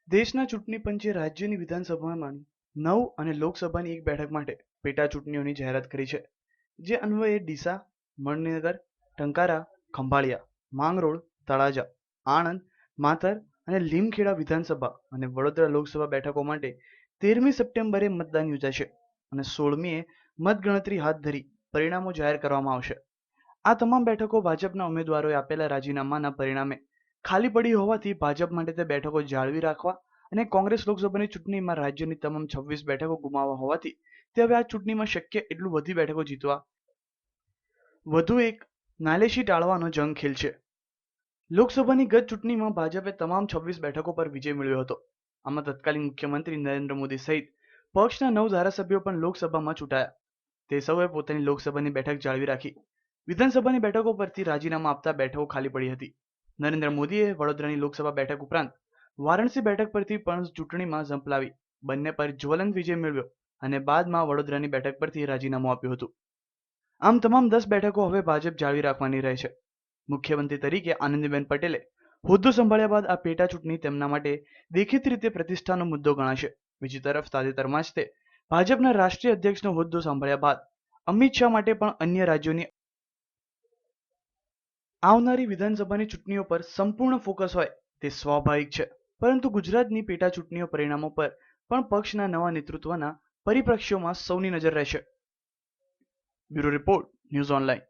દેશના ચૂંટણી પંચે રાજ્યની વિધાનસભામાં 9 અને લોકસભાની એક બેઠક માટે પેટા ચૂંટણીઓની જાહેરાત કરી છે, જે અન્વયે ડીસા, મણિનગર, ટંકારા, ખંભાળિયા, માંગરોળ, તળાજા, આણંદ, માતર અને લીમખેડા વિધાનસભા અને વડોદરા લોકસભા બેઠકો માટે 13મી સપ્ટેમ્બરે મતદાન યોજાશે અને 16મીએ મતગણતરી હાથ ધરી પરિણામો જાહેર કરવામાં આવશે. આ તમામ બેઠકો ભાજપના ઉમેદવારોએ આપેલા રાજીનામાના પરિણામે ખાલી પડી હોવાથી ભાજપ માટે તે બેઠકો જાળવી રાખવા અને કોંગ્રેસ લોકસભાની ચૂંટણીમાં રાજ્યની તમામ 26 બેઠકો ગુમાવવા હોવાથી તે હવે આ ચૂંટણીમાં શક્ય એટલું બધી બેઠકો જીતવા વધુ એક નાલેશી ટાળવાનો જંગ ખેલશે. લોકસભાની ગત ચૂંટણીમાં ભાજપે તમામ 26 બેઠકો પર વિજય મેળવ્યો હતો. આમાં તત્કાલીન મુખ્યમંત્રી નરેન્દ્ર મોદી સહિત પક્ષના 9 ધારાસભ્યો પણ લોકસભામાં ચૂંટાયા. તે સૌએ પોતાની લોકસભાની બેઠક જાળવી રાખી. વિધાનસભાની બેઠકો પરથી રાજીનામા આપતા બેઠકો ખાલી પડી હતી. નરેન્દ્ર મોદીએ વડોદરાની લોકસભા બેઠક ઉપરાંત વારાણસી બેઠક પરથી પણ ચૂંટણીમાં ઝંપલાવી બંને પર જ્વલંત વિજય મેળવ્યો અને બાદમાં વડોદરાની બેઠક પરથી રાજીનામું આપ્યું હતું. આમ તમામ 10 બેઠકો હવે ભાજપ જાળવી રાખવાની રહેશે. મુખ્યમંત્રી તરીકે આનંદીબેન પટેલે હોદ્દો સંભાળ્યા બાદ આ પેટા ચૂંટણી તેમના માટે દેખીતી રીતે પ્રતિષ્ઠાનો મુદ્દો ગણાશે. બીજી તરફ તાજેતરમાં જ તે ભાજપના રાષ્ટ્રીય અધ્યક્ષનો હોદ્દો સંભાળ્યા બાદ અમિત શાહ માટે પણ અન્ય રાજ્યોની આવનારી વિધાનસભાની ચૂંટણીઓ પર સંપૂર્ણ ફોકસ હોય તે સ્વાભાવિક છે, પરંતુ ગુજરાતની પેટા ચૂંટણીઓ પરિણામો પર પણ પક્ષના નવા નેતૃત્વના પરિપ્રેક્ષ્યમાં સૌની નજર રહેશે. Bureau report, news online.